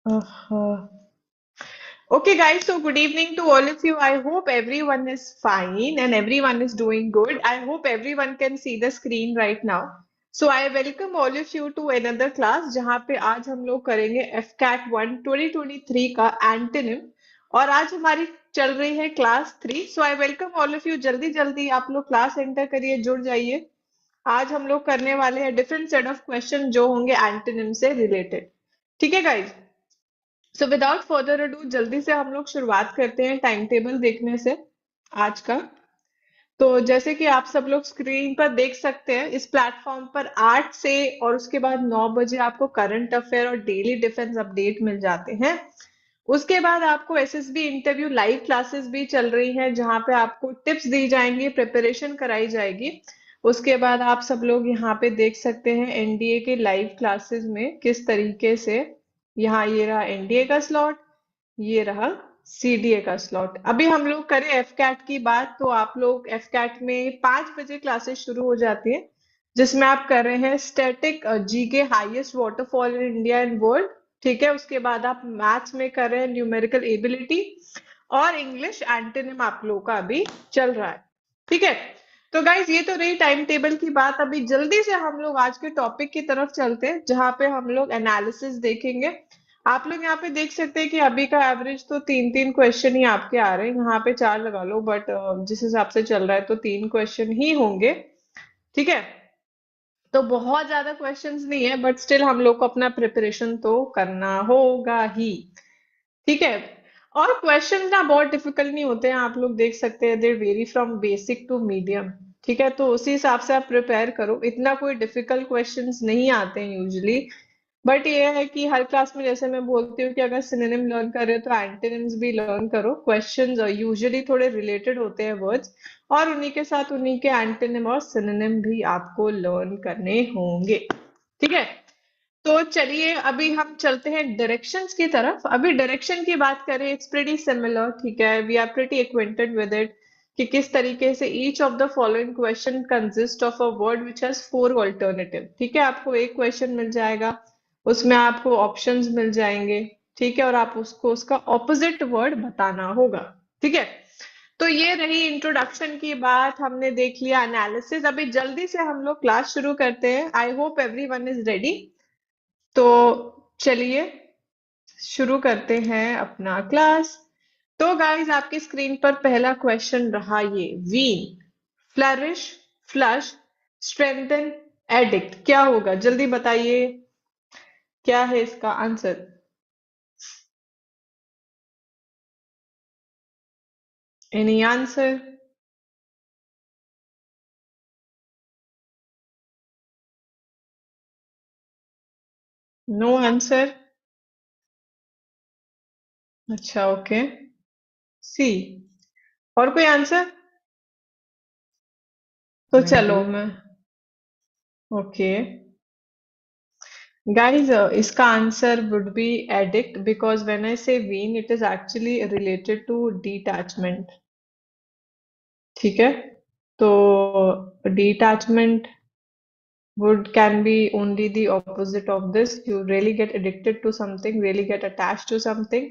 Uh, Okay, guys, so good evening to all of you. I hope everyone is fine and everyone is doing good. I hope everyone can see the screen right now. So I welcome all of you to another class जहाँ पे आज हम लोग करेंगे FCAT 1 2023 का antonym और आज हमारी चल रही है class 3. So I welcome all of you. जल्दी जल्दी आप लोग क्लास एंटर करिए, जुड़ जाइए. आज हम लोग करने वाले हैं डिफरेंट सेट ऑफ क्वेश्चन जो होंगे एंटोनिम से रिलेटेड. ठीक है guys. So without further ado जल्दी से हम लोग शुरुआत करते हैं टाइम टेबल देखने से आज का. तो जैसे कि आप सब लोग स्क्रीन पर देख सकते हैं, इस प्लेटफॉर्म पर 8 से और उसके बाद 9 बजे आपको करंट अफेयर और डेली डिफेंस अपडेट मिल जाते हैं. उसके बाद आपको एसएसबी इंटरव्यू लाइव क्लासेस भी चल रही हैं जहां पे आपको टिप्स दी जाएंगी, प्रिपरेशन कराई जाएगी. उसके बाद आप सब लोग यहाँ पे देख सकते हैं एनडीए के लाइव क्लासेस में किस तरीके से. यहाँ ये रहा एनडीए का स्लॉट, ये रहा सीडीए का स्लॉट. अभी हम लोग करें एफकैट की बात तो आप लोग एफकैट में 5 बजे क्लासेस शुरू हो जाती है जिसमें आप कर रहे हैं static GK highest waterfall in India and world. ठीक है. उसके बाद आप मैथ्स में कर रहे हैं न्यूमेरिकल एबिलिटी और इंग्लिश एंटोनिम आप लोगों का अभी चल रहा है. ठीक है. तो गाइज ये तो रही टाइम टेबल की बात. अभी जल्दी से हम लोग आज के टॉपिक की तरफ चलते हैं जहां पे हम लोग एनालिसिस देखेंगे. आप लोग यहाँ पे देख सकते हैं कि अभी का एवरेज तो 3-3 क्वेश्चन ही आपके आ रहे हैं. यहाँ पे 4 लगा लो बट जिस हिसाब से चल रहा है तो 3 क्वेश्चन ही होंगे. ठीक है. तो बहुत ज्यादा क्वेश्चंस नहीं है बट स्टिल हम लोग को अपना प्रिपरेशन तो करना होगा ही. ठीक है. और क्वेश्चन ना बहुत डिफिकल्ट नहीं होते हैं. आप लोग देख सकते हैं they vary from basic to medium. ठीक है. तो उसी हिसाब से आप प्रिपेयर करो. इतना कोई डिफिकल्ट क्वेश्चंस नहीं आते हैं यूजुअली. बट ये है कि हर क्लास में जैसे मैं बोलती हूँ कि अगर सिनोनिम लर्न कर रहे हो तो एंटोनिम्स भी लर्न करो. क्वेश्चंस यूजुअली थोड़े रिलेटेड होते हैं वर्ड्स और उन्हीं के साथ उन्हीं के एंटोनिम और सिनोनिम भी आपको लर्न करने होंगे. ठीक है. तो चलिए अभी हम चलते हैं डायरेक्शंस की तरफ. अभी डायरेक्शन की बात करें इट्स प्रीटी सिमिलर. ठीक है. We are pretty acquainted with it कि किस तरीके से each of the following question consist of a word which has 4 alternative. ठीक है. आपको एक क्वेश्चन मिल जाएगा, उसमें आपको ऑप्शंस मिल जाएंगे. ठीक है. और आप उसको उसका ऑपोजिट वर्ड बताना होगा. ठीक है. तो ये रही इंट्रोडक्शन की बात. हमने देख लिया एनालिसिस. अभी जल्दी से हम लोग क्लास शुरू करते हैं. I hope everyone is ready. तो चलिए शुरू करते हैं अपना क्लास. तो गाइज आपकी स्क्रीन पर पहला क्वेश्चन रहा ये wean, flourish, flush, strengthen, addict. क्या होगा जल्दी बताइए, क्या है इसका answer. Any answer. No answer. अच्छा ओके. सी. और कोई आंसर. तो चलो मैं. ओके guys, इसका आंसर would be addict because when I say wean it is actually related to detachment. ठीक है. तो detachment would can be only the opposite of this. You really get addicted to something, really get attached to something.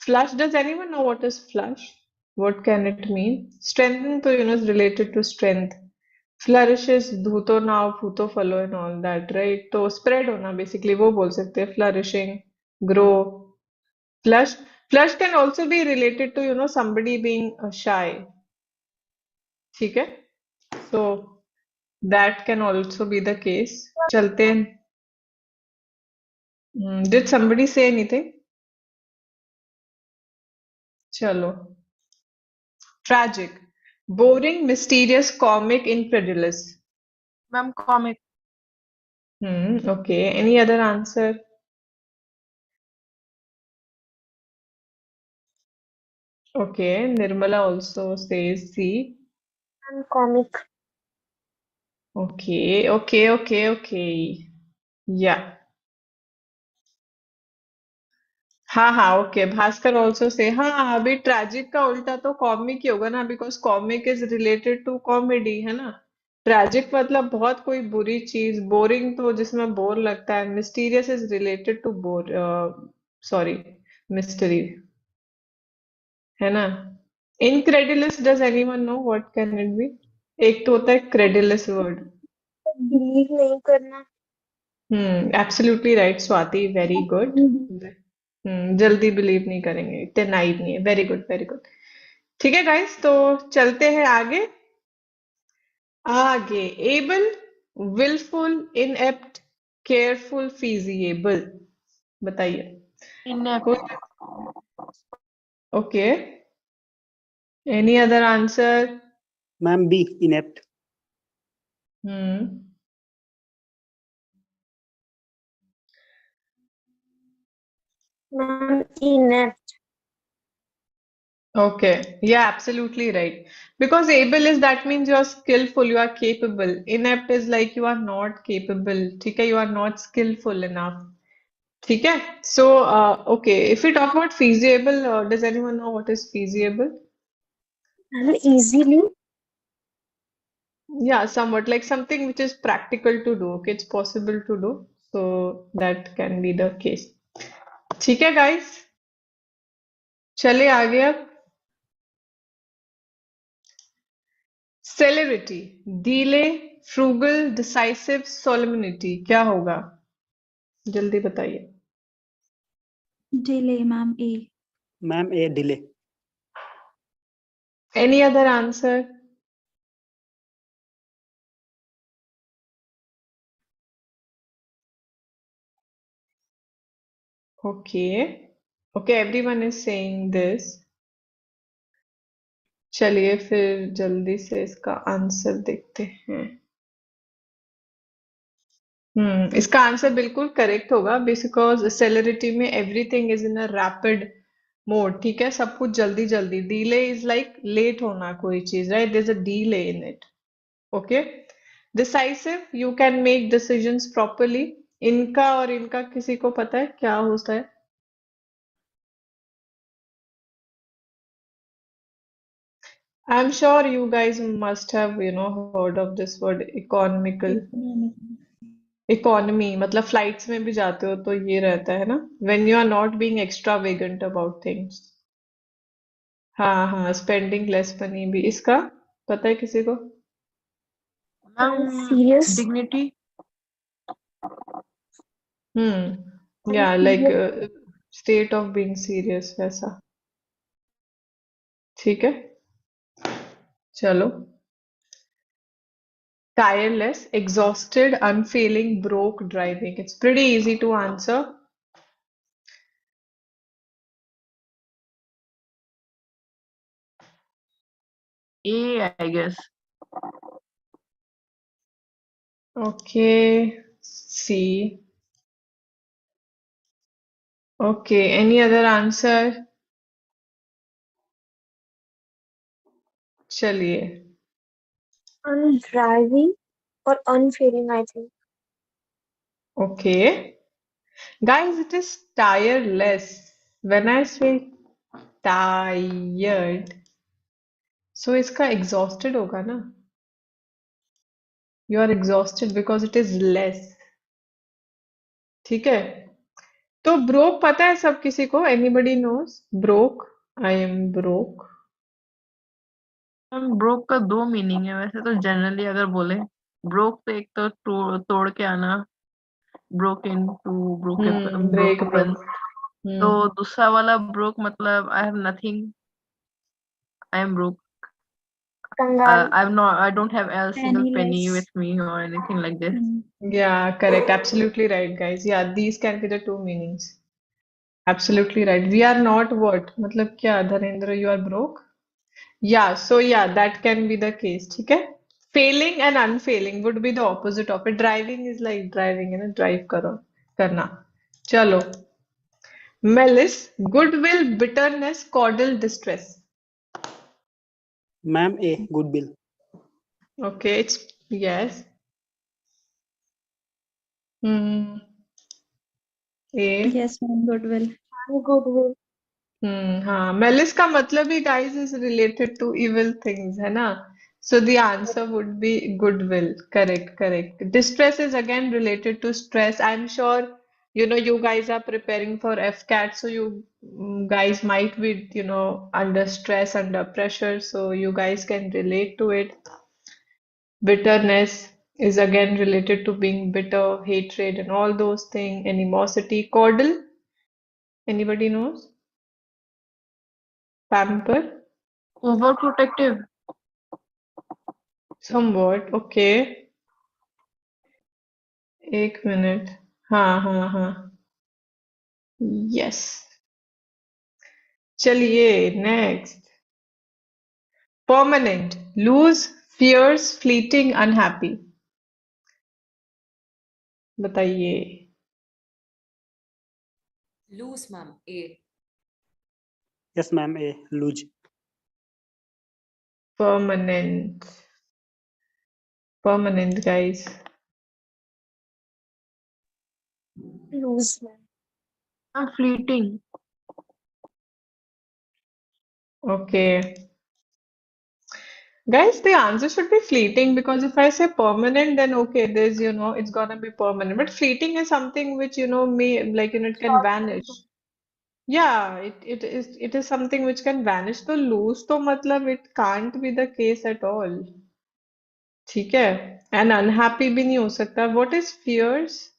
Flush, does anyone know what is flush? What can it mean? Strengthen to is related to strength. Flourishes धूतो now फूतो flow and all that, right? तो spread होना basically वो बोल सकते हैं flourishing, grow. Flush, flush can also be related to somebody being shy. ठीक है. So that can also be the case. चलते हैं. Did somebody say anything? चलो. Tragic, boring, mysterious, comic, incredulous. Ma'am comic. Okay. Any other answer? Okay. Nirmala also says C. Ma'am comic. Okay. Okay. Okay. Okay. Yeah. हाँ हाँ okay. Bhaskar also say. हाँ अभी tragic का उल्टा तो comic ही होगा ना because comic is related to comedy है ना. ट्रैजिक मतलब बहुत कोई बुरी चीज. बोरिंग तो जिसमें बोर लगता है. Mysterious is related to bore sorry, mystery, है ना? Incredulous, does anyone know what can it be? एक तो होता है क्रेडुलस वर्ड। बिलीव नहीं करना। Absolutely right Swati, very good. जल्दी बिलीव नहीं करेंगे, इतने नाइव नहीं है। Very good, very good. ठीक है गाइस, तो चलते हैं आगे। आगे, able, willful, inept, careful, feasible, बताइए। Inept. कोई? Okay, any other answer? Ma'am B inept. Hmm Ma'am, inept. Okay, yeah, absolutely right. Because able is that means you are skillful, you are capable. Inept is like you are not capable. ठीक है, you are not skillful enough. ठीक है. So, okay, if we talk about feasible, does anyone know what is feasible? Ma'am, easily. Yeah, somewhat like something which is practical to do. Okay, it's possible to do. So that can be the case. ठीक है, guys. चले आगे अब. Celerity, delay, frugal, decisive, solemnity, क्या होगा? जल्दी बताइए. Delay, ma'am. A. Ma'am a delay. Any other answer? Okay. Okay, everyone is saying this. चलिए फिर जल्दी से इसका आंसर देखते हैं. इसका आंसर बिल्कुल करेक्ट होगा बिकॉज सेलेरिटी में everything is in a rapid mode. ठीक है, सब कुछ जल्दी जल्दी. डीले इज लाइक लेट होना कोई चीज, right? There is a delay in it. Okay. Decisive, you can make decisions properly. इनका और इनका किसी को पता है क्या होता है? I'm sure you guys must have, heard of this word economical. Economic. Economy मतलब फ्लाइट्स में भी जाते हो तो ये रहता है ना, when you are not being extravagant about things. हाँ हाँ, स्पेंडिंग लेस मनी भी. इसका पता है किसी को? Ma'am, serious. Dignity. या like Serious. State of being serious वैसा. ठीक है, चलो. Tireless, exhausted, unfailing, broke, driving. It's pretty easy to answer. A, I guess. Okay, C. Okay, any other answer? चलिए. Undriving or unfailing, I think. Okay. Guys, it is tireless. When I say tired, so इसका exhausted होगा ना? You are exhausted because it is less. ठीक है? तो broke पता है सब किसी को? Anybody knows? Broke. I am broke. Ma'am broke का दो मीनिंग है वैसे तो जनरली अगर बोले. ब्रोक तो एक तो तोड़ के आना, broken to Break, broken. break. तो दूसरा वाला ब्रोक मतलब I have nothing, I am broke. Kangal. I don't have a single penny Penniless. with me or anything like this. Yeah, correct. Absolutely right, guys. Yeah, these can be the two meanings. Absolutely right. We are not what? मतलब क्या Dharendra, you are broke? Yeah, so yeah, that can be the case. ठीक है? Failing and unfailing would be the opposite of it. Driving is like driving, drive करो, करना. चलो. Malice, goodwill, bitterness, caudal distress. Ma'am A goodwill. Okay, it's yes. Hmm. A. Yes, ma'am. Goodwill. Goodwill. हाँ, malice का मतलब ही guys is related to evil things, है ना? So the answer would be goodwill. Correct, correct. Distress is again related to stress. I'm sure you guys are preparing for FCAT, so you guys might be, under stress, under pressure, so you guys can relate to it. Bitterness is again related to being bitter, hatred, and all those things. Animosity, caudal, anybody knows? Pamper, Overprotective. somewhat. Okay, एक minute. हाँ हाँ हाँ. Yes. चलिए next. Permanent, loose, fierce, fleeting, unhappy. बताइए. Loose, ma'am. A. Yes, ma'am. A. Luge. Permanent. Permanent, guys. Loose, ma'am. Fleeting. Okay. Guys, the answer should be fleeting because if I say permanent, then okay, it's gonna be permanent. But fleeting is something which, it can Short vanish. term. Yeah, it is something which can vanish. So lose to matlab it can't be the case at all. ठीक है? And unhappy भी नहीं हो सकता. What is fierce?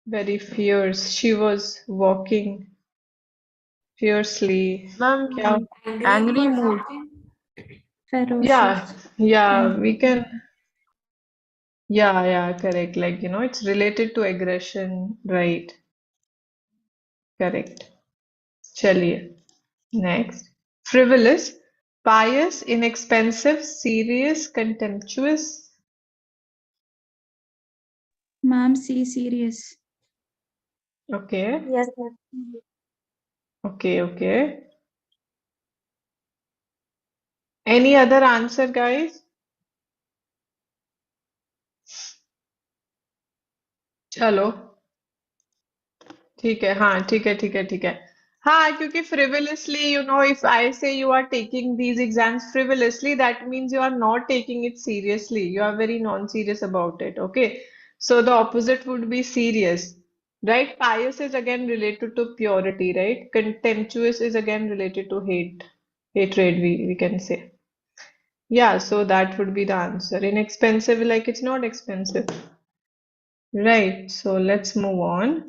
Very fierce. She was walking fiercely. क्या? Ma'am, Angry angry or mood. something? Yeah, Ferocious. yeah, we can. Yeah, correct. Like, it's related to aggression, right? Correct. Chaliye. Next. Frivolous, pious, inexpensive, serious, contemptuous. Ma'am, C, serious. Okay, Yes, ma'am. okay. Any other answer, guys? चलो ठीक है हाँ ठीक है हाँ क्योंकि frivolously if I say you are taking these exams frivolously that means you are not taking it seriously you are very non-serious about it okay so the opposite would be serious right pious is again related to purity right contemptuous is again related to hatred we can say yeah so that would be the answer inexpensive like it's not expensive right so let's move on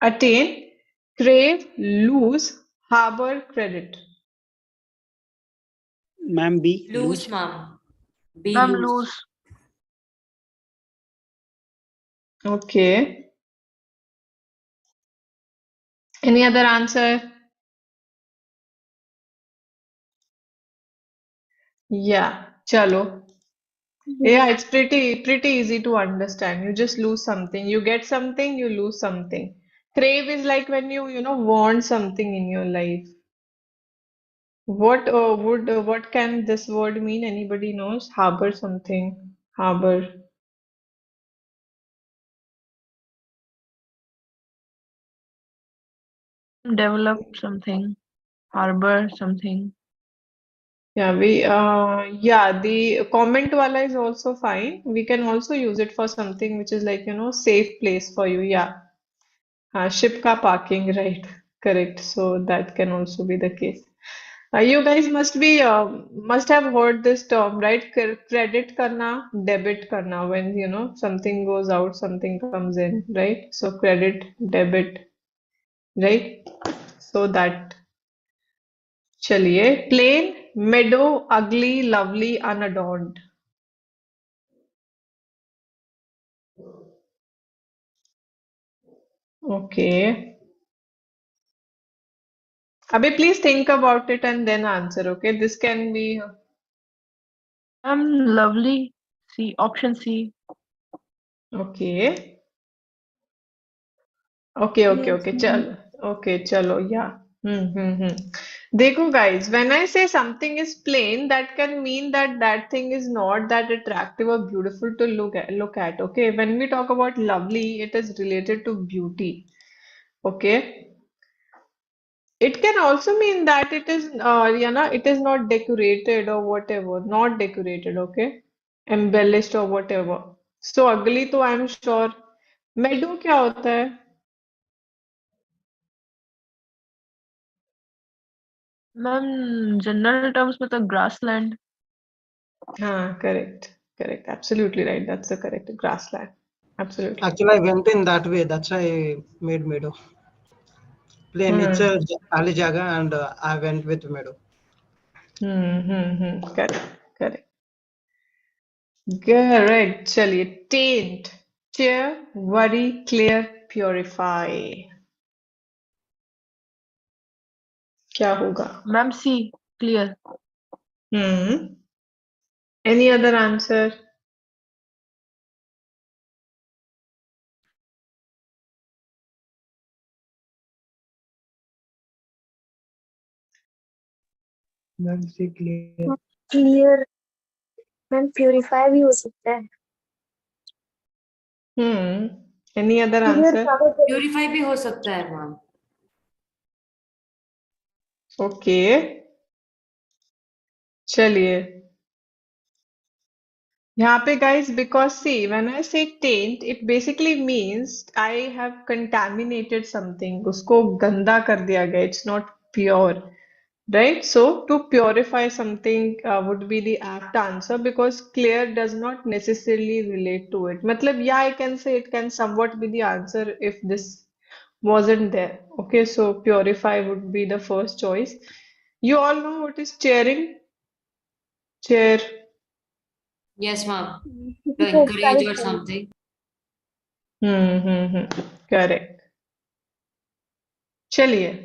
attain, crave, lose, harbor, credit. Ma'am. B. Loose, Luge. ma'am. B. Ma'am, Loose. loose. Okay. Any other answer? Yeah, chalo. Yeah, Loose. it's pretty easy to understand. You just lose something. You get something, you lose something. Crave is like when you want something in your life. What can this word mean? Anybody knows? Harbor something. Harbor. Develop something. Harbor something. Yeah, the comment wala is also fine. We can also use it for something which is like, safe place for you. Yeah. Ship ka parking, right. Correct. So that can also be the case. You guys must have heard this term, right? Credit karna, debit karna. When, something goes out, something comes in, right? So credit, debit, right? So that. चलिए plain, meadow, ugly, lovely, unadorned. Okay. Abhi, please think about it and then answer. Okay, this can be Lovely. C. Option C. okay. Okay. Yes, ma'am. चलो yeah. Hmm. देखो guys, when I say something is plain, that can mean that that thing is not that attractive or beautiful to look at. Okay, when we talk about lovely, it is related to beauty. Okay. It can also mean that it is, it is not decorated or whatever, not decorated, okay? Embellished or whatever. So ugly तो I'm sure. Meadow क्या होता है? Ma'am general terms में तो grassland. हाँ, correct, correct, absolutely right. That's the correct grassland. Absolutely. Actually, I went in that way. That's why I made meadow. Plain. It's a खाली जगह and I went with meadow. Correct, correct. Correct. चलिए, taint, cheer, worry, clear, purify. क्या होगा? Ma'am C clear. Any other answer? Clear. Ma'am purify भी हो सकता है. Any other clear answer? Purify भी हो सकता है मैम. Okay. चलिए, यहाँ पे guys, because see, when I say taint, it basically means I have contaminated something. उसको गंदा कर दिया गया. It's not pure. Right? So to purify something would be the apt answer because clear does not necessarily relate to it. Matlab, yeah, I can say it can somewhat be the answer if this wasn't there. Okay, so purify would be the first choice. You all know what is cheering? Cheer. Yes ma'am. To किसी को encourage excite or करना. something. Correct. चलिए.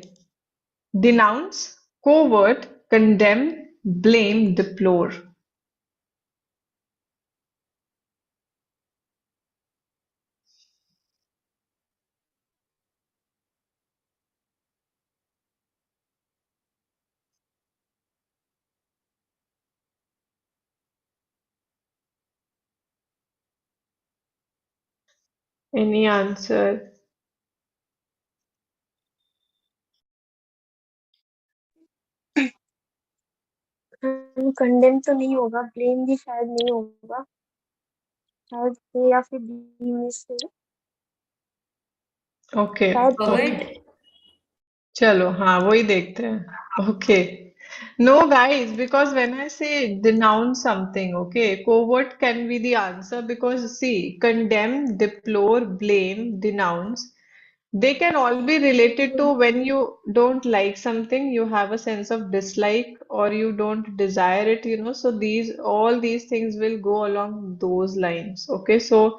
Denounce, covert, condemn, blame, deplore. Any answer? Condemn तो नहीं होगा. Blame भी शायद नहीं होगा. शायद ए या फिर बी में से. Okay. शायद Covered. चलो, हाँ, वही देखते हैं. Okay. No, guys, because when I say denounce something, okay, covert can be the answer because see, condemn, deplore, blame, denounce, they can all be related to when you don't like something, you have a sense of dislike or you don't desire it, so all these things will go along those lines. Okay, so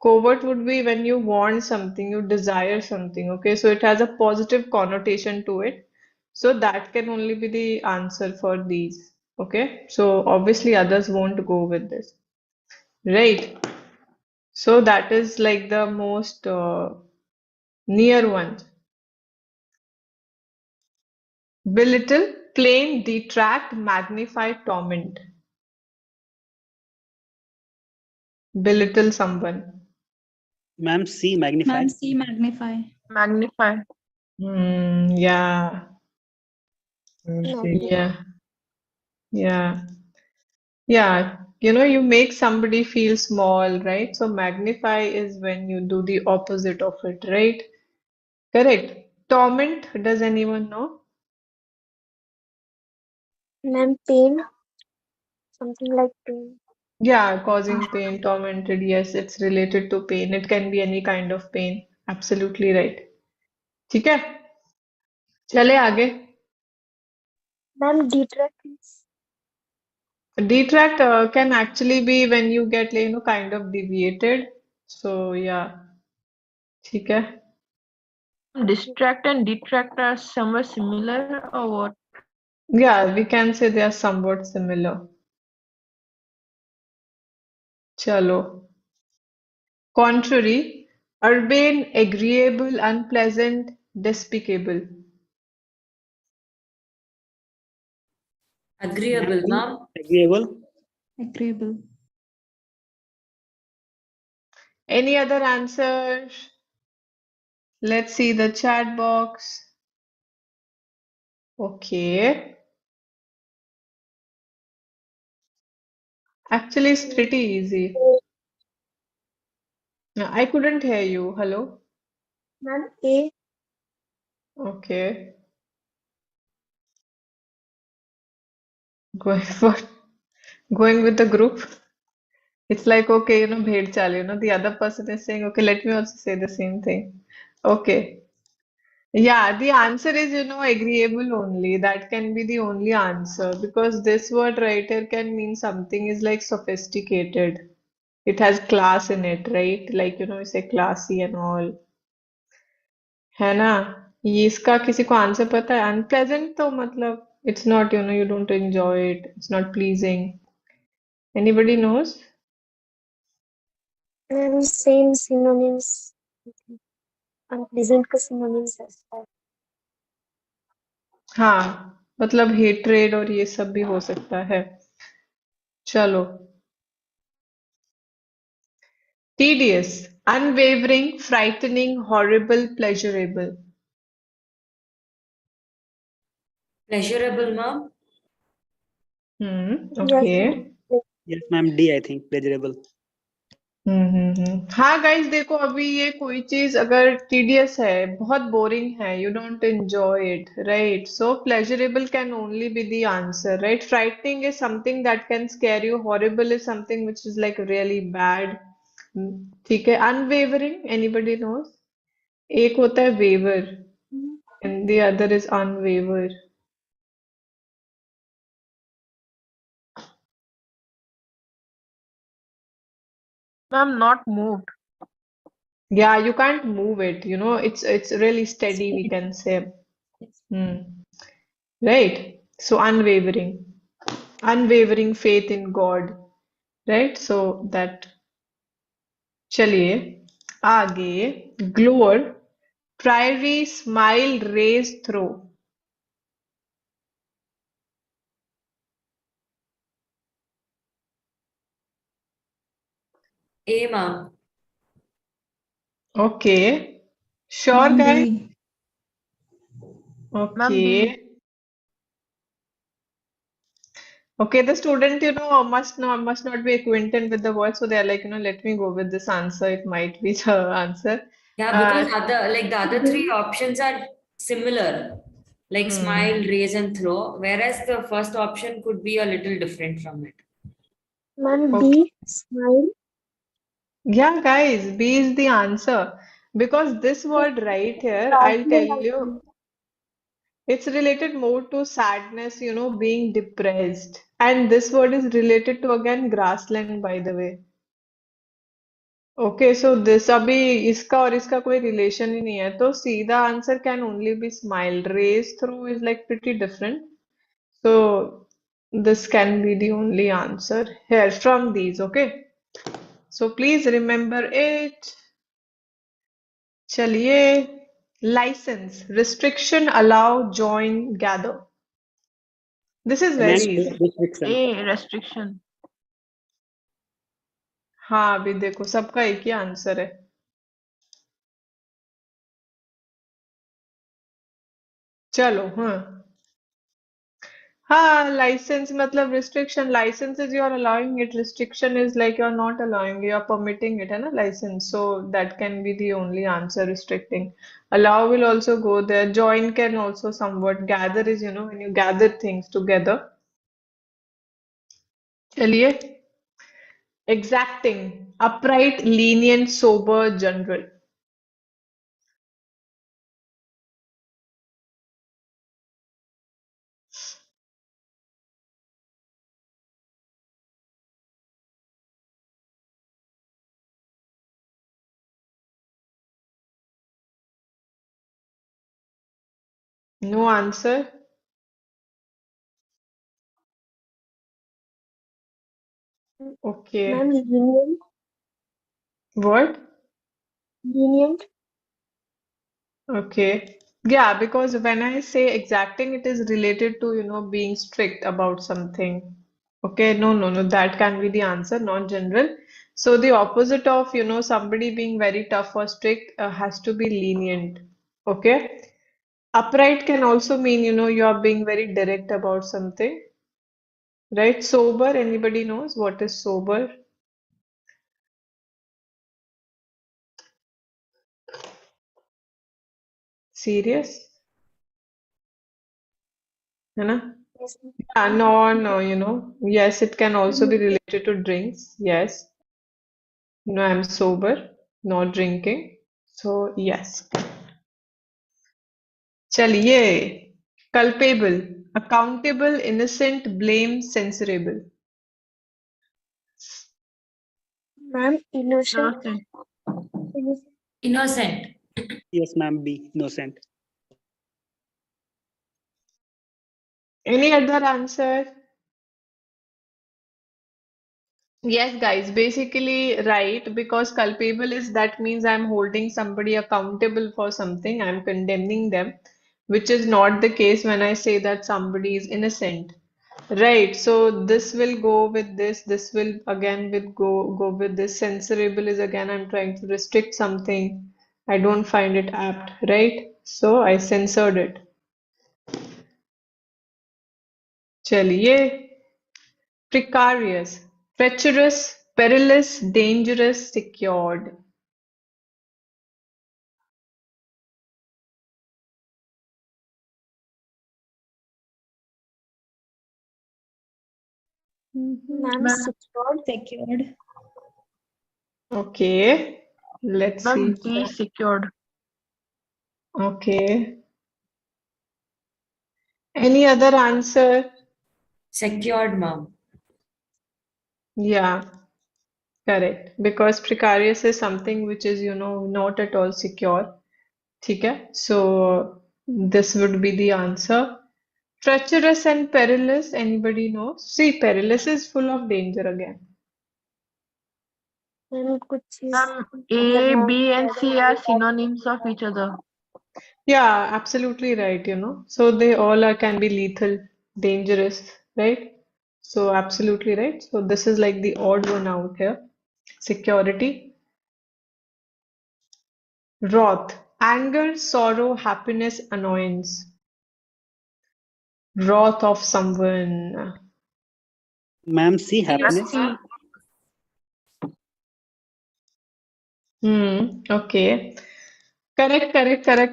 covert would be when you want something, you desire something. Okay, so it has a positive connotation to it. So that can only be the answer for these. Okay, so obviously others won't go with this. Right. So that is like the most near one. Belittle, claim, detract, magnify, torment. Belittle someone. Ma'am, C magnify. Ma'am, C magnify. Magnify. Yeah, yeah, yeah, yeah. You make somebody feel small, right? So magnify is when you do the opposite of it, right? Correct. Torment, does anyone know? Ma'am pain. Something like pain. Yeah, causing pain, tormented. Yes, it's related to pain. It can be any kind of pain. Absolutely right. ठीक है? चले आगे. Ma'am detract. Detract can actually be when you get, kind of deviated. So yeah, ठीक है. Distract and detract are somewhat similar or what? Yeah, we can say they are somewhat similar. चलो. Contrary, urbane, agreeable, unpleasant, despicable. Agreeable Ma'am, ma'am. agreeable. Agreeable. Any other answer? Let's see the chat box. Okay. Actually, it's pretty easy. I couldn't hear you. Hello? Ma'am, A. Okay. Going for going with the group. It's like, okay, bhed chal, the other person is saying, okay, let me also say the same thing. Okay. Yeah, the answer is, agreeable only. That can be the only answer because this word right here can mean something is like sophisticated. It has class in it, right? Like, you say classy and all. है ना? ये इसका किसी को answer पता है? Unpleasant तो मतलब it's not, you don't enjoy it. It's not pleasing. Anybody knows? Ma'am, same synonyms. Unpleasant का synonyms है. हाँ, मतलब हेट्रेड और ये सब भी हो सकता है. चलो. Tedious, unwavering, frightening, horrible, pleasurable. Pleasurable, ma'am. Yes, Okay. ma'am. Yes, ma'am. D, I think. Pleasurable. हाँ गाइस देखो अभी ये कोई चीज अगर टीडियस है बहुत बोरिंग है you don't enjoy it right so pleasurable can only be the answer right frightening is something that can scare you horrible is something which is like really bad ठीक है अनवेवरिंग एनीबडी नोस एक होता है waver and the other is unwaver Ma'am, not moved. yeah you can't move it it's really steady we can say hmm. Right so unwavering faith in God, right? So that चलिए आगे glower, fiery smile raised through. A, ma'am. Okay, sure Ma'am, guys. B. Ma'am, B. Okay, okay. The student, must not be acquainted with the word, so they are like, let me go with this answer. It might be the answer. Yeah, Uh, because the other three options are similar, like smile, hmm. raise, and throw, whereas the first option could be a little different from it. Ma'am, Okay. B. Smile. Yeah, guys, B is the answer because this word right here, I'll tell Gradual you, lightning. it's related more to sadness, being depressed. And this word is related to again grassland, by the way. Okay, so this अभी इसका और इसका कोई relation ही नहीं है तो सीधा answer can only be smile. Race through is like pretty different. So this can be the only answer here from these, okay? So please remember it. चलिए license, restriction, allow, join, gather. This is Ma'am, very A, easy. restriction. A, restriction. हाँ अभी देखो सबका एक ही answer है चलो हाँ हाँ लाइसेंस मतलब restriction license is you are allowing it restriction is like you are not allowing you are permitting it है ना license so that can be the only answer restricting allow will also go there join can also somewhat gather is when you gather things together चलिए exacting upright lenient sober general no answer Ma'am, okay lenient. what Lenient. Okay. Yeah, because when I say exacting, it is related to, being strict about something. Okay, no, that can be the answer, not general. So the opposite of, somebody being very tough or strict has to be lenient. Okay. Upright can also mean, you are being very direct about something, right? Sober, anybody knows what is sober? Serious? है ना? Yes. No, yes, it can also be related to drinks. Yes. No, I'm sober, not drinking. So, yes. चलिए, culpable, accountable, innocent, blame, censorable. Ma'am, innocent. Innocent. Innocent. Innocent. Yes, ma'am. B. Innocent. Any other answer? Yes, guys, basically, right, because culpable is that means I'm holding somebody accountable for something, I'm condemning them, which is not the case when I say that somebody is innocent. Right, so this will go with this will again with go with this. Censorable is again I'm trying to restrict something. I don't find it apt, right? So I censored it. चलिए, precarious, treacherous, perilous, dangerous, secured. Ma'am, Ma'am, secured. Secured. Okay, let's see. D. Secured. Okay. Any other answer? Secured, ma'am. Yeah, correct. Because precarious is something which is, not at all secure. ठीक है? So this would be the answer. Treacherous and perilous, anybody knows? See, perilous is full of danger again. Ma'am कुछ चीज Ma'am, मतलब A, हाँ B, and ज्यादा C are आगे जा synonyms of each other. Yeah, absolutely right. So they all can be lethal, dangerous, right? So absolutely right. So this is like the odd one out here. Security. Wrath. Anger, sorrow, happiness, annoyance. Wrath of someone. Ma'am, C. Yes, Happiness. ma'am. Okay. Correct.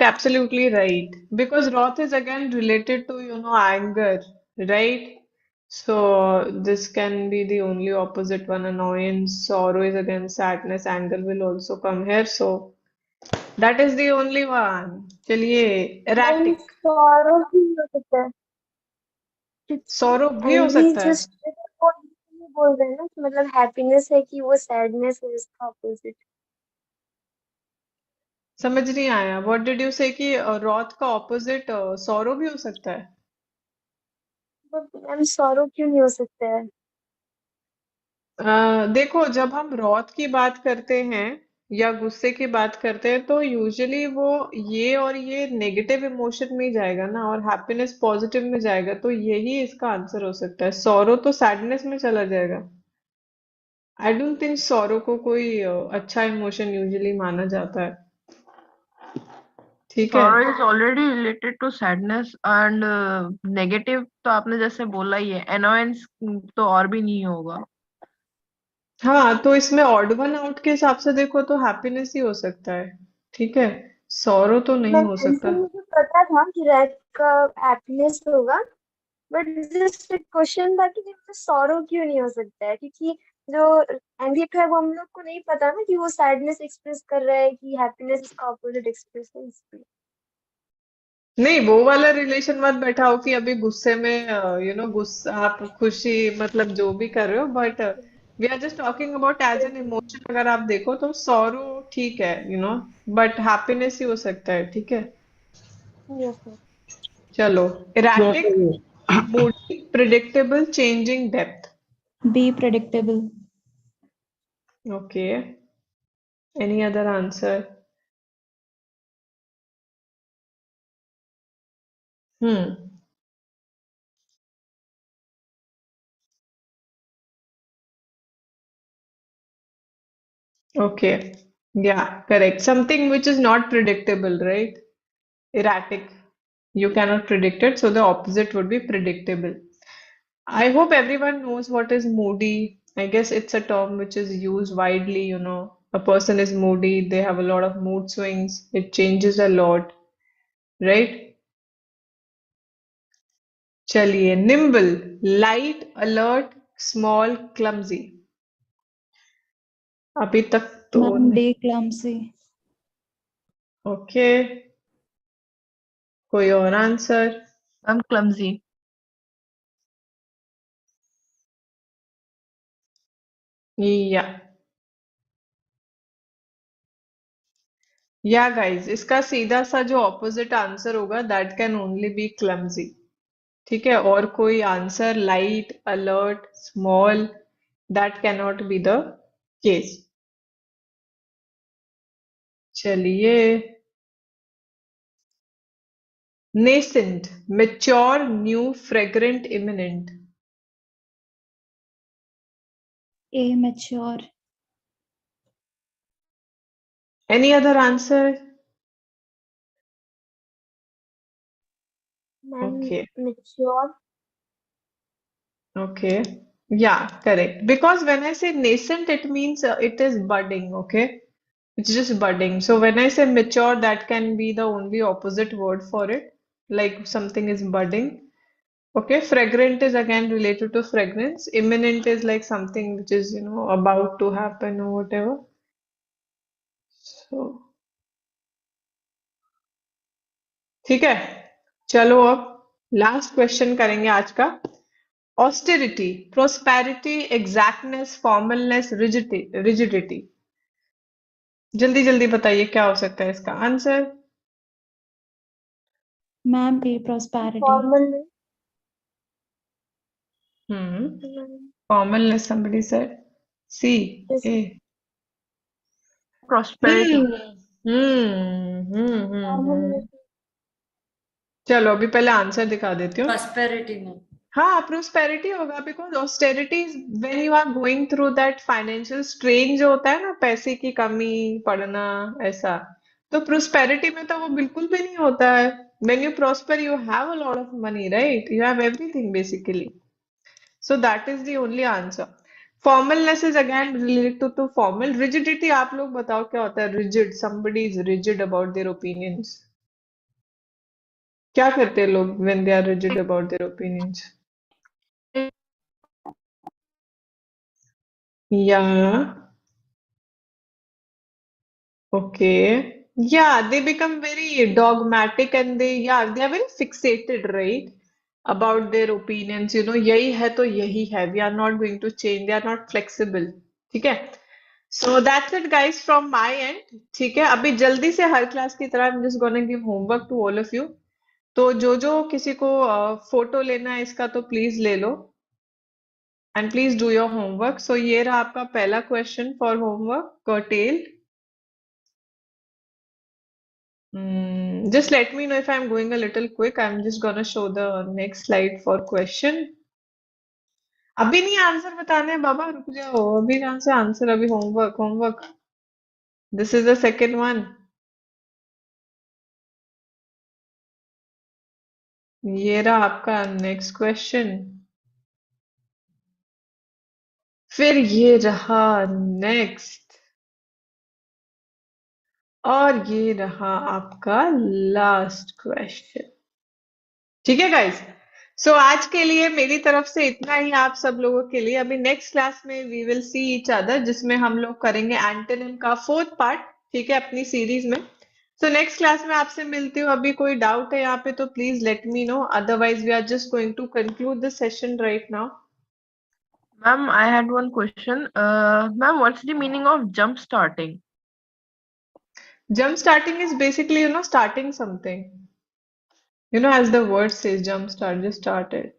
Absolutely right. Because wrath is again related to, anger, right? So this can be the only opposite one. Annoyance, sorrow is again sadness, anger will also come here. So that is the only one. चलिए, ma'am erratic. Saurav भी हो सकता है Sorrow क्योंकि भी हो Andy सकता है. जस्ट बोल रहे हैं ना कि मतलब हैप्पीनेस है कि वो सैडनेस है इसका ऑपोजिट समझ नहीं आया. What did you say कि wrath का opposite sorrow भी हो सकता है? मैम सौरव क्यों नहीं हो सकता है देखो, जब हम रॉथ की बात करते हैं या गुस्से की बात करते हैं तो यूजुअली वो ये और ये नेगेटिव इमोशन में ही जाएगा ना, और हैप्पीनेस पॉजिटिव में जाएगा, तो यही इसका आंसर हो सकता है. सॉरो तो सैडनेस में चला जाएगा. आई डोंट थिंक सॉरो को कोई अच्छा इमोशन यूजुअली माना जाता है. ठीक है. Sorrow is already related to sadness and negative तो आपने जैसे बोला ही है. Annoyance तो और भी नहीं होगा. हाँ, तो इसमें ऑड वन आउट के हिसाब से देखो तो हैप्पीनेस ही हो सकता है. ठीक है, सॉरो तो नहीं मैम हो सकता. आंसर मुझे पता था कि रैक का हैप्पीनेस होगा बट जस्ट क्वेश्चन था कि सौरव क्यों नहीं हो सकता है क्योंकि जो एंडी है वो हम लोग को नहीं पता ना कि वो सैडनेस एक्सप्रेस कर रहा है कि हैप्पीनेस इसका ऑपोजिट एक्सप्रेस है इसलिए नहीं, वो वाला रिलेशन मत बैठाओ कि अभी गुस्से में गुस्सा, आप खुशी, मतलब जो भी कर रहे हो, but we are just talking about as an emotion. अगर आप देखो तो सॉरो ठीक है, बट हैप्पीनेस ही हो सकता है. ठीक है, यस सर चलो. No, erratic, moody, predictable, changing depth. B. Predictable. Okay, any other answer? Hmm Okay. Yeah, correct. Something which is not predictable, right? Erratic. You cannot predict it, so the opposite would be predictable. I hope everyone knows what is moody. I guess it's a term which is used widely. A person is moody, they have a lot of mood swings, it changes a lot. Right. चलिए, nimble, light, alert, small, clumsy. अभी तक तो ma'am day clumsy. Okay, कोई और answer? Ma'am clumsy. या या guys, इसका सीधा सा जो ऑपोजिट आंसर होगा that can only be clumsy. ठीक है, और कोई answer light, alert, small, that can not be the case. चलिए, nascent, mature, new, fragrant, imminent। A mature. Any other answer? Ma'am Okay, mature. okay. Yeah, correct. Because when I say nascent, it means it is budding, okay? It's just budding. So when I say mature, that can be the only opposite word for it. Like something is budding. Okay, fragrant is again related to fragrance. Imminent is like something which is, about to happen or whatever. So, ठीक है, चलो अब last question करेंगे आज का। Austerity, prosperity, exactness, formalness, rigidity. जल्दी जल्दी बताइए क्या हो सकता है इसका answer. Ma'am A prosperity. Formal. Formalness, somebody said. C, Yes. A. Prosperity. Formal. चलो अभी पहले आंसर दिखा देती हूँ। prosperity में हाँ, प्रोस्पेरिटी होगा, because austerity when you are going through that financial strain जो होता है ना, पैसे की कमी पड़ना, ऐसा। तो प्रोस्पेरिटी में तो वो बिल्कुल भी नहीं होता है। When you prosper you have a lot of money, right? You have everything basically. So that is the only answer. Formalness is again related to formal. Rigidity, आप लोग बताओ क्या होता है rigid? somebody is rigid about their opinions। क्या करते हैं लोग when they are rigid about their opinions? Yeah, okay. Yeah, they become very dogmatic and they are very fixated, right? About their opinions, यही है तो यही है. We are not going to change. They are not flexible. ठीक है? So that's it, guys, from my end. ठीक है? अभी जल्दी से हर क्लास की तरह I'm just gonna give homework to all of you. तो जो किसी को फोटो लेना है इसका तो प्लीज ले लो and please do your homework. सो ये रहा आपका पहला question for homework, curtail. Just let me know if I'm going a little quick. I'm just gonna show the next slide for question. अभी नहीं आंसर बताने हैं बाबा, रुक जाओ। अभी कहाँ से आंसर, अभी homework homework. This is the second one. ये रहा आपका नेक्स्ट क्वेश्चन। फिर ये रहा नेक्स्ट, और ये रहा आपका लास्ट क्वेश्चन। ठीक है गाइस? सो आज के लिए मेरी तरफ से इतना ही आप सब लोगों के लिए। अभी नेक्स्ट क्लास में we will see each other, जिसमें हम लोग करेंगे एंटोनिम का 4th पार्ट, ठीक है, अपनी सीरीज में। सो नेक्स्ट क्लास में आपसे मिलती हूँ। अभी कोई डाउट है यहाँ पे तो please let me know, otherwise we are just going to conclude the session right now. Ma'am, I had one question. Ma'am, what's the meaning of jump starting? Jump starting is basically, starting something. As the word says, jump start, just start it.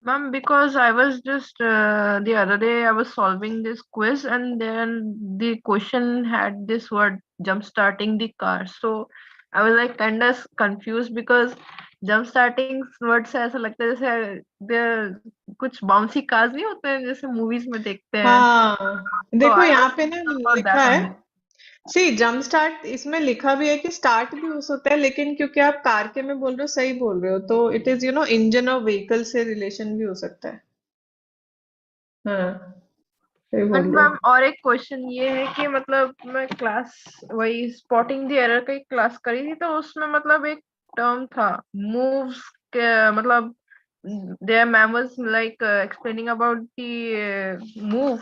Ma'am, because I was just the other day I was solving this quiz and then the question had this word jump starting the car. So I was like kind of confused because jump starting word से ऐसा लगता है जैसे कुछ bouncy cars नहीं होते हैं जैसे movies में देखते हैं। हाँ, तो देखो I यहाँ was पे ना thinking about लिखा that है, only. सी जंप स्टार्ट इसमें लिखा भी है कि स्टार्ट भी हो सकता है, लेकिन क्योंकि आप कार के में बोल रहे हो, सही बोल रहे हो, तो इट इज इंजन और व्हीकल से रिलेशन भी हो सकता है। हाँ, सही बट बोल रहे मैम हो। और एक क्वेश्चन ये है कि मतलब मैं क्लास वही स्पॉटिंग द एरर का एक क्लास करी थी तो उसमें मतलब एक term था moves के मतलब their ma'am was like explaining about the move.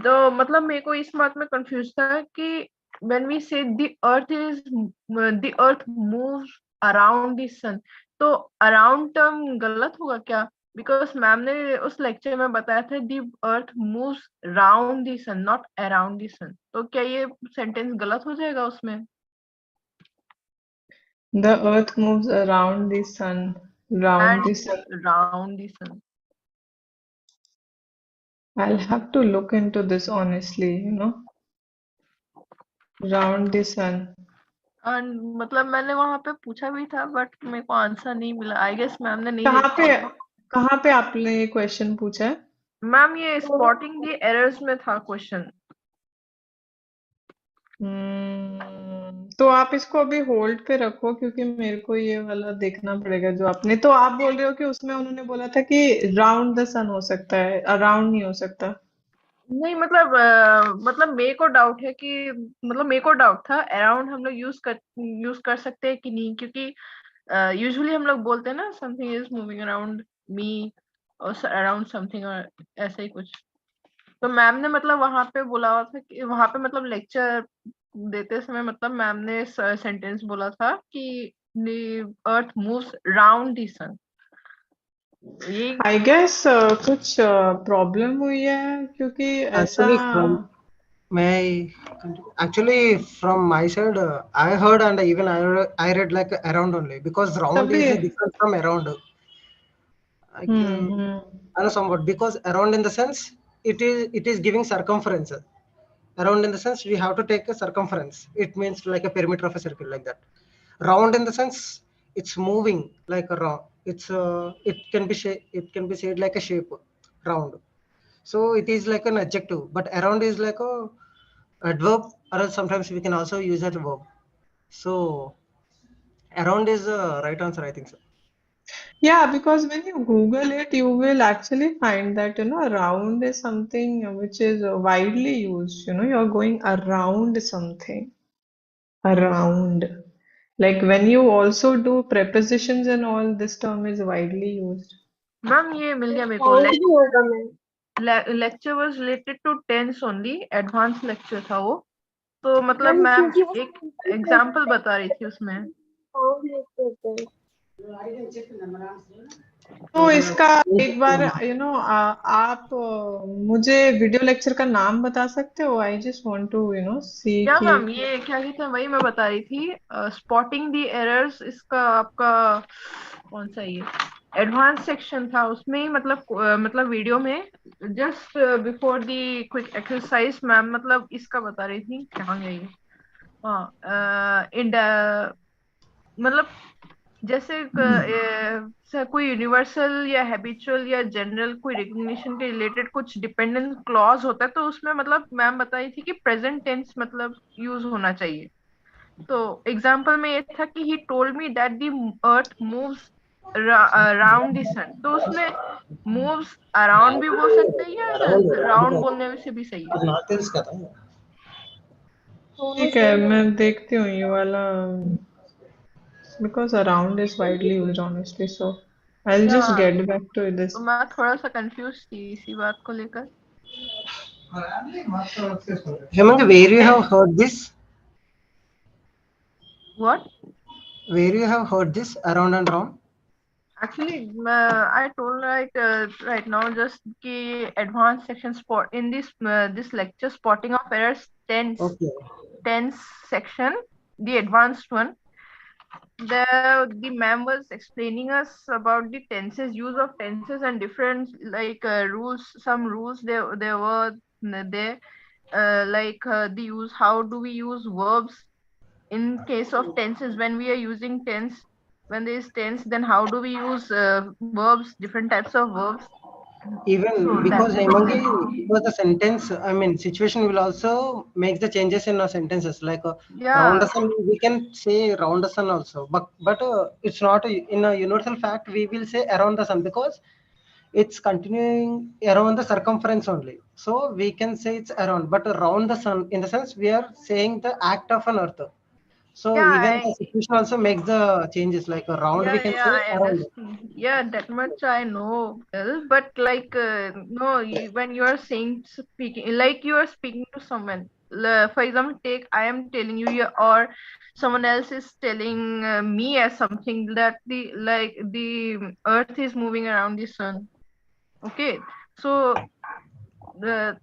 तो मतलब मेरे को इस बात में कंफ्यूज था कि when we say the earth moves around the sun, तो around term गलत होगा क्या? बिकॉज मैम ने उस लेक्चर में बताया था the earth moves round the sun not around the sun, तो क्या ये सेंटेंस गलत हो जाएगा उसमें? The earth moves around the sun. Round the sun. Round the sun. I'll have to look into this honestly, Round the sun. मतलब मैंने वहां पे पूछा भी था बट मेरे को आंसर नहीं मिला. आई गेस मैम ने नहीं देखा. कहाँ पे आपने ये क्वेश्चन पूछा है? मैम ये स्पॉटिंग दी एरर्स में था क्वेश्चन. तो आप इसको अभी होल्ड पे रखो क्योंकि मेरे को ये वाला देखना पड़ेगा जो आपने. तो आप बोल रहे हो कि उसमें उन्होंने बोला था कि राउंड द सन हो सकता है, अराउंड नहीं हो सकता. नहीं मतलब मेरे को डाउट है कि मतलब मेरे को डाउट था अराउंड हम लोग यूज कर सकते हैं कि नहीं, क्योंकि यूजुअली हम लोग बोलते हैं ना something is moving around me और अराउंड समथिंग और ऐसा ही कुछ. तो मैम ने मतलब वहां पे बोला हुआ था कि वहां पे मतलब लेक्चर देते समय मतलब मैम ने सेंटेंस बोला था कि earth moves round the sun. I guess कुछ प्रॉब्लम हुई है क्योंकि ऐसा. Actually, from my side, I heard and even I read like around only because round is different from around. I know somewhat because around in the sense it is giving circumference. Around in the sense we have to take a circumference. It means like a perimeter of a circle like that. Round in the sense it's moving like a round. It can be said like a shape round. So it is like an adjective, but around is like a adverb, or else sometimes we can also use that verb. So around is the right answer, I think so. Yeah, because when you Google it, you will actually find that, around is something which is widely used. You're going around something. Around. Like when you also do prepositions and all, this term is widely used. Ma'am ये मिल गया मेरे को. Lecture was related to tense only, advance lecture था वो. तो मतलब ma'am एक एग्जांपल बता रही थी उसमें. तो इसका एक बार आप मुझे वीडियो लेक्चर का नाम बता सकते हो? आई जस्ट वांट टू सी क्या कि मैम ये क्या कहते हैं, वही मैं बता रही थी. स्पॉटिंग दी एरर्स, इसका आपका कौन सा ये एडवांस सेक्शन था उसमें ही मतलब वीडियो में just before the quick exercise ma'am मतलब इसका बता रही थी. कहाँ गई? हाँ मतलब जैसे कोई यूनिवर्सल या हैबिचुअल या जनरल कोई रिकग्निशन के रिलेटेड कुछ डिपेंडेंट क्लॉज होता है, तो उसमें मतलब मैम बताई थी कि प्रेजेंट टेंस मतलब यूज होना चाहिए. तो एग्जांपल में ये था कि he told me that the earth moves around the sun. तो उसमें मूव्स अराउंड भी बोल सकते हैं या राउंड बोलने से भी सही है? ठीक है, मैं देखती हूँ ये वाला. Because around is widely used, honestly. So I'll just get back to this. तो मैं थोड़ा सा कंफ्यूज थी इसी बात को लेकर. Hemanga, where you have heard this? What? Where you have heard this around and round? Actually, I told right now just the advanced section spot in this lecture, spotting of errors tense. Okay. Tense section, the advanced one. The ma'am was explaining us about the tenses, use of tenses and different rules. Some rules there were there the use. How do we use verbs in case of tenses? When we are using tense, when there is tense, then how do we use verbs, different types of verbs? Even because the sentence, situation will also make the changes in our sentences. Like round the sun, we can say round the sun also, but it's not in a universal fact. We will say around the sun because it's continuing around the circumference only. So we can say it's around, but around the sun in the sense we are saying the act of an earth. So Yeah, even the situation also makes the changes, like around we can say I around. understand. Yeah, that much I know, well, but like, no, when you are saying speaking, like you are speaking to someone, for example, take I am telling you, or someone else is telling me as something that the Earth is moving around the sun. Okay, so the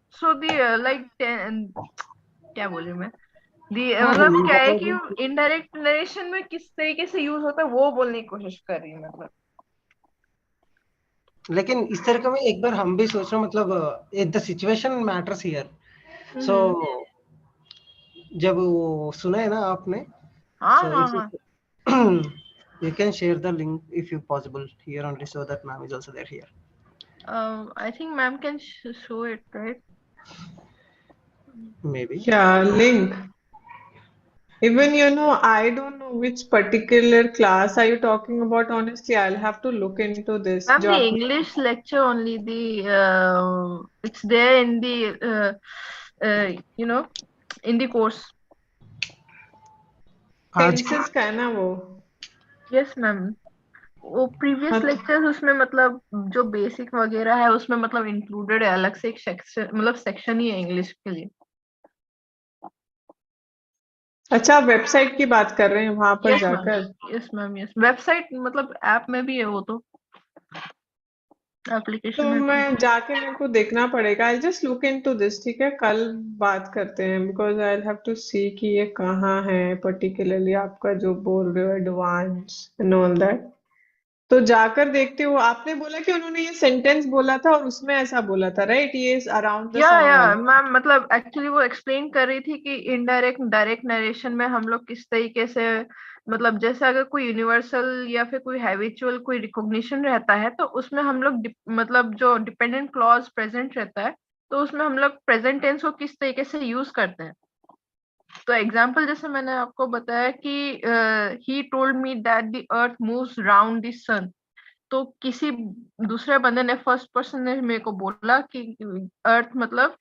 like क्या बोल रही हूँ मैं मतलब क्या है कि indirect narration में किस तरीके से यूज होता है वो बोलने की कोशिश कर रही है मतलब लेकिन इस तरह का मैं एक बार हम भी सोच रहे हैं मतलब the situation matters here so जब वो सुना है ना आपने हाँ so हाँ if हाँ you can share the link if you possible here only so that ma'am is also there here. I think ma'am can show it, right? Maybe. Yeah, link. Even, I don't know which particular class are you talking about. Honestly, I'll have to look into this. Ma'am, जो the आपने English lecture only, it's there in the you know, in the course. आज tenses का है ना वो. Yes, ma'am. वो previous lectures उसमें मतलब जो बेसिक वगैरह है उसमें मतलब इंक्लूडेड है अलग से एक सेक्शन मतलब सेक्शन ही है इंग्लिश के लिए. अच्छा, आप वेबसाइट की बात कर रहे हैं वहां पर जाकर. यस मैम यस वेबसाइट मतलब ऐप में भी है वो तो एप्लीकेशन तो में. मैं जाके मेरे को देखना पड़ेगा. I just look into this. ठीक है, कल बात करते हैं बिकॉज आई हैव टू सी कि ये कहाँ है पर्टिकुलरली आपका जो बोल रहे हो एडवांस एंड ऑल दैट. तो जाकर देखते हो. आपने बोला कि उन्होंने ये सेंटेंस बोला था और उसमें ऐसा बोला था, राइट? ये अराउंड द सन वाला. मैम मतलब एक्चुअली वो एक्सप्लेन कर रही थी कि इनडायरेक्ट डायरेक्ट नरेशन में हम लोग किस तरीके से मतलब जैसे अगर कोई यूनिवर्सल या फिर कोई हैबिचुअल कोई रिकॉग्निशन रहता है तो उसमें हम लोग मतलब जो डिपेंडेंट क्लॉज प्रेजेंट रहता है तो उसमें हम लोग प्रेजेंट टेंस को किस तरीके से यूज करते हैं. तो एग्जाम्पल जैसे मैंने आपको बताया कि he told me that the earth moves round the sun. तो किसी दूसरे बंदे ने फर्स्ट पर्सन ने मेरे को बोला कि अर्थ मतलब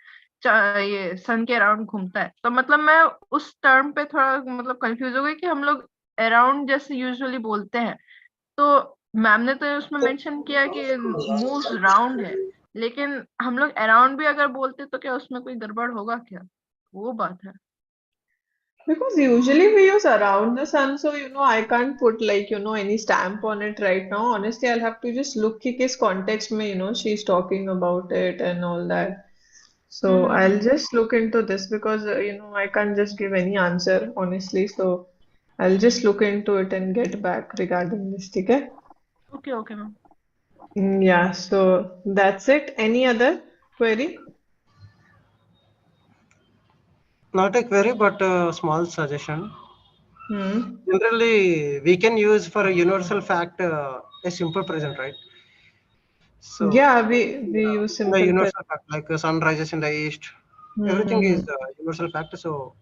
ये सन के अराउंड घूमता है. तो मतलब मैं उस टर्म पे थोड़ा मतलब कंफ्यूज हो गई कि हम लोग अराउंड जैसे यूजुअली बोलते हैं तो मैम ने तो उसमें मेंशन किया कि मूव्स राउंड है लेकिन हम लोग अराउंड भी अगर बोलते तो क्या उसमें कोई गड़बड़ होगा क्या? वो बात है. Because usually we use around the sun, so I can't put like any stamp on it right now. Honestly, I'll have to just look कि किस context में she's talking about it and all that. So I'll just look into this because I can't just give any answer honestly. So I'll just look into it and get back regarding this. ठीक है? Okay ma'am. Yeah. So that's it. Any other query? Not a query but a small suggestion. Generally we can use for a universal fact a simple present, right? So yeah, we use the simple universal fact like sun rises in the east, everything is universal fact, so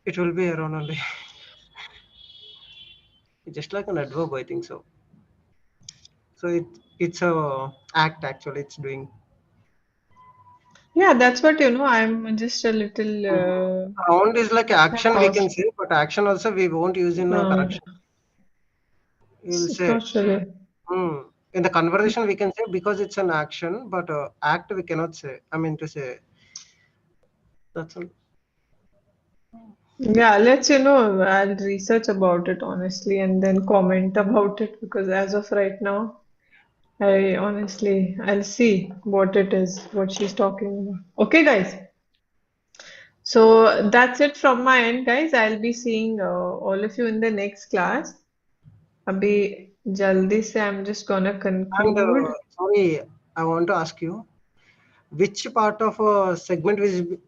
it will be around only. Just like an adverb, I think so. So it's a act actually it's doing. Yeah, that's what I'm just a little Round is like action we can lost. say, but action also we won't use in a correction. We'll say Not sure. in the conversation we can say because it's an action, but act we cannot say. I mean to say that's all. Yeah, let's I'll research about it honestly and then comment about it because as of right now, I'll see what it is, what she's talking about. Okay, guys. So that's it from my end, guys. I'll be seeing all of you in the next class. अभी जल्दी से I'm just gonna And conclude. sorry, I want to ask you, which part of a segment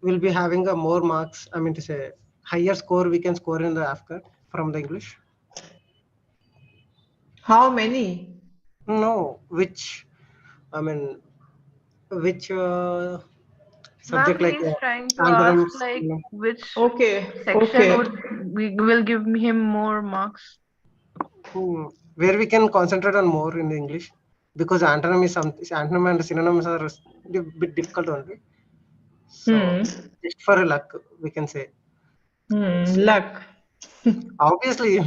will be having a more marks? I mean to say higher score we can score in the AFCAT from the English. How many? No, which I mean which Ma'am, subject like he's trying to antonyms, ask like which Okay, section okay. will give him more marks. where we can concentrate on more in the English because antonym is antonym and synonyms are a bit difficult only. So just for luck we can say. Luck. Obviously,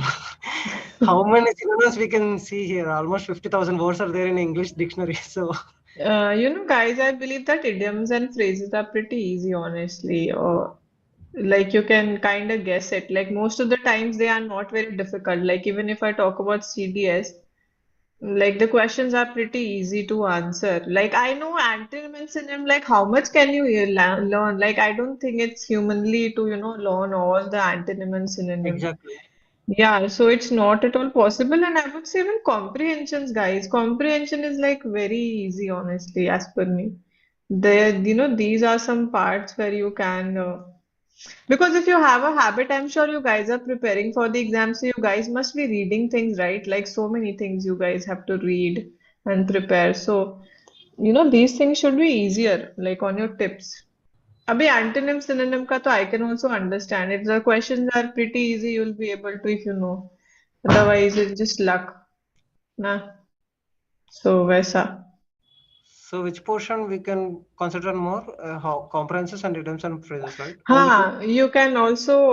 how many synonyms we can see here? Almost 50,000 words are there in English dictionary. So, Guys, I believe that idioms and phrases are pretty easy, honestly. Like you can kind of guess it. Like most of the times they are not very difficult. Like even if I talk about CDS, like the questions are pretty easy to answer. Like I know antonym and synonym, like how much can you learn? Like I don't think it's humanly to, learn all the antonym and synonym. exactly. Yeah, so it's not at all possible. And I would say even comprehensions, guys. Comprehension is like very easy, honestly, as per me. These are some parts where you can, because if you have a habit, I'm sure you guys are preparing for the exam, so you guys must be reading things, right? Like so many things you guys have to read and prepare. So, these things should be easier, like on your tips. Abhi antonym synonym ka to I can also understand. If the questions are pretty easy, you'll be able to if you know. Otherwise, it's just luck. Nah. So, वैसा. So, which portion we can consider more? How comprehensions and idioms and phrases, right? Only two? You can also,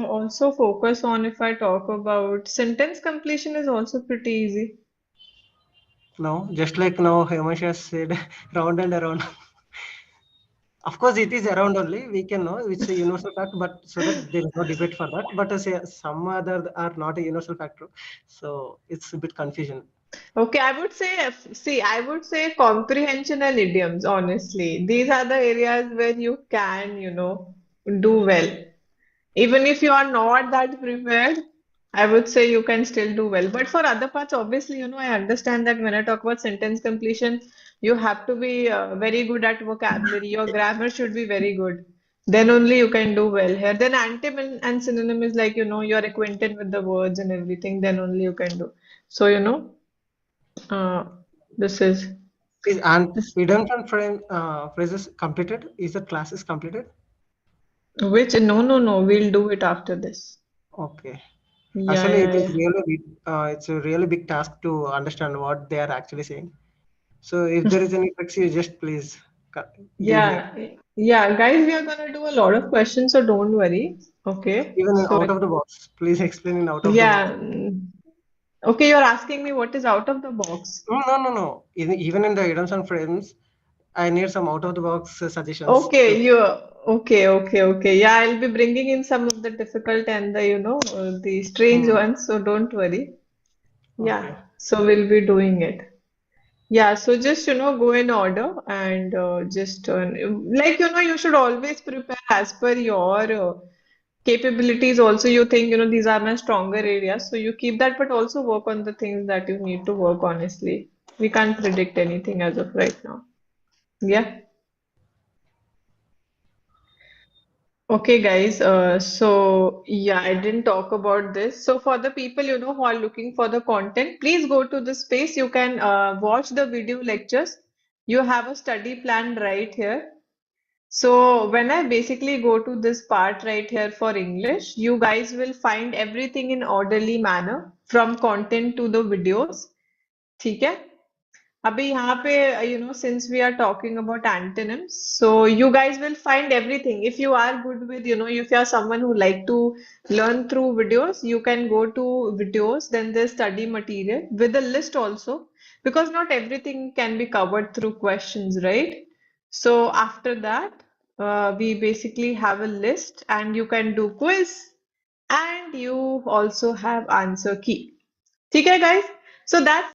also focus on if I talk about sentence completion is also pretty easy. No, just like now, Hemish has said, round and around. Of course, it is around only. We can know it's a universal fact, but so that there is no debate for that. But say some other are not a universal factor, so it's a bit confusion. Okay, I would say comprehension and idioms, honestly. These are the areas where you can, do well. Even if you are not that prepared, I would say you can still do well. But for other parts, obviously, I understand that when I talk about sentence completion, you have to be very good at vocabulary. Your grammar should be very good. Then only you can do well here. Then antonym and synonym is like, you're acquainted with the words and everything, then only you can do. So, uh, this is Is and this, idioms and phrases completed? Is the class is completed? which, no, no, no, we'll do it after this. Okay. Yeah, Actually, yeah, it is yeah. really big. It's a really big task to understand what they are actually saying. So, if there is any tricks, you just please give here. Yeah, yeah, guys, we are gonna do a lot of questions, so don't worry. Okay, Even in so out of the box, please explain in out of the box. yeah, okay, you're asking me what is out of the box. No, no, no, no. Even in the idioms and phrases, I need some out of the box suggestions. Okay, okay. Yeah, I'll be bringing in some of the difficult and the strange Hmm, ones, so don't worry. Yeah, okay. so we'll be doing it. Yeah, so just go in order and just like you should always prepare as per your capabilities. Also, you think these are my stronger areas, so you keep that, but also work on the things that you need to work. Honestly, we can't predict anything as of right now. Yeah. Okay, guys. So yeah, I didn't talk about this. So for the people who are looking for the content, please go to the space. You can watch the video lectures. You have a study plan right here. So when I basically go to this part right here for English, you guys will find everything in orderly manner from content to the videos. ठीक है? अभी यहाँ पे since we are talking about antonyms, so you guys will find everything. If you are good with, if you are someone who like to learn through videos, you can go to videos, then there's study material with a list also, because not everything can be covered through questions, right? So after that, we basically have a list and you can do quiz and you also have answer key. ठीक है, guys? So that's